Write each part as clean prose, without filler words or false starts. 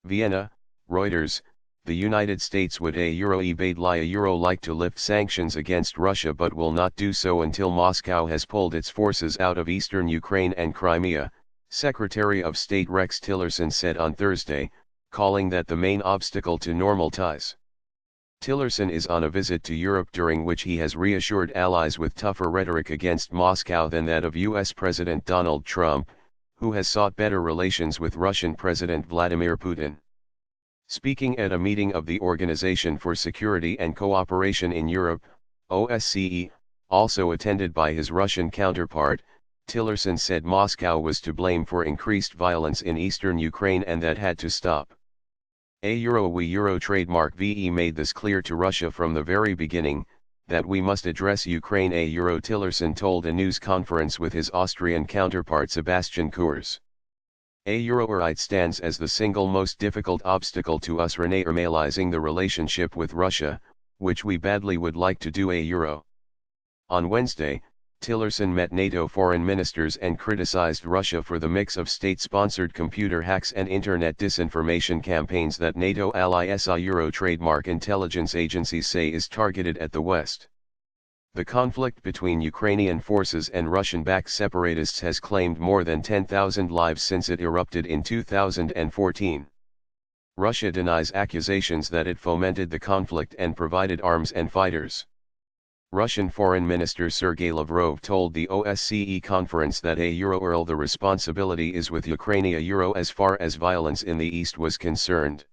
Vienna, Reuters, the United States would like to lift sanctions against Russia but will not do so until Moscow has pulled its forces out of eastern Ukraine and Crimea, Secretary of State Rex Tillerson said on Thursday, calling that the main obstacle to normal ties. Tillerson is on a visit to Europe during which he has reassured allies with tougher rhetoric against Moscow than that of US President Donald Trump, who has sought better relations with Russian President Vladimir Putin. Speaking at a meeting of the Organization for Security and Cooperation in Europe, OSCE, also attended by his Russian counterpart, Tillerson said Moscow was to blame for increased violence in eastern Ukraine and that had to stop. We trademark VE made this clear to Russia from the very beginning, that we must address Ukraine. Tillerson told a news conference with his Austrian counterpart Sebastian Kurz. It stands as the single most difficult obstacle to us normalizing the relationship with Russia, which we badly would like to do. On Wednesday, Tillerson met NATO foreign ministers and criticized Russia for the mix of state-sponsored computer hacks and internet disinformation campaigns that NATO allies trademark intelligence agencies say is targeted at the West. The conflict between Ukrainian forces and Russian-backed separatists has claimed more than 10,000 lives since it erupted in 2014. Russia denies accusations that it fomented the conflict and provided arms and fighters. Russian Foreign Minister Sergei Lavrov told the OSCE conference that the responsibility is with Ukraine as far as violence in the east was concerned.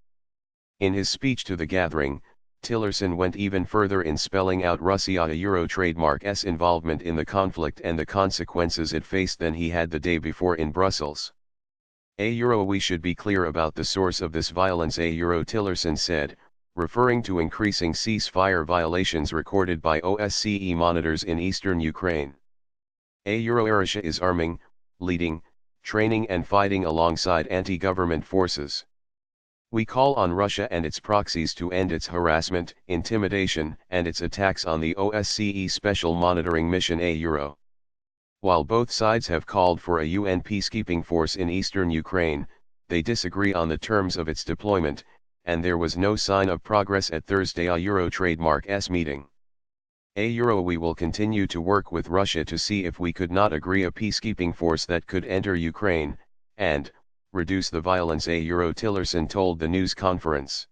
In his speech to the gathering, Tillerson went even further in spelling out Russia trademark's involvement in the conflict and the consequences it faced than he had the day before in Brussels. We should be clear about the source of this violence, Tillerson said, referring to increasing ceasefire violations recorded by OSCE monitors in eastern Ukraine. Russia is arming, leading, training and fighting alongside anti-government forces. We call on Russia and its proxies to end its harassment, intimidation, and its attacks on the OSCE Special Monitoring Mission. While both sides have called for a UN peacekeeping force in eastern Ukraine, they disagree on the terms of its deployment, and there was no sign of progress at Thursday's trademark's meeting. We will continue to work with Russia to see if we could not agree a peacekeeping force that could enter Ukraine, and reduce the violence, Tillerson told the news conference.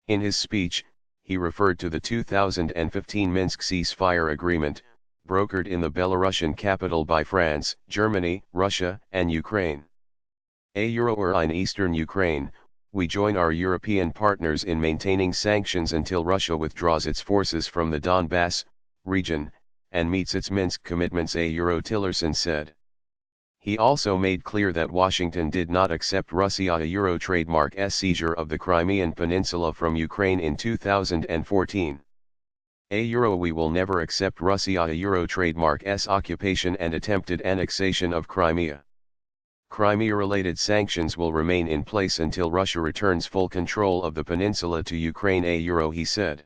In his speech, he referred to the 2015 Minsk ceasefire agreement, brokered in the Belarusian capital by France, Germany, Russia, and Ukraine. In eastern Ukraine, we join our European partners in maintaining sanctions until Russia withdraws its forces from the Donbass region, and meets its Minsk commitments, Tillerson said. He also made clear that Washington did not accept Russia trademark's seizure of the Crimean Peninsula from Ukraine in 2014. We will never accept Russia trademark's occupation and attempted annexation of Crimea. Crimea-related sanctions will remain in place until Russia returns full control of the peninsula to Ukraine, he said.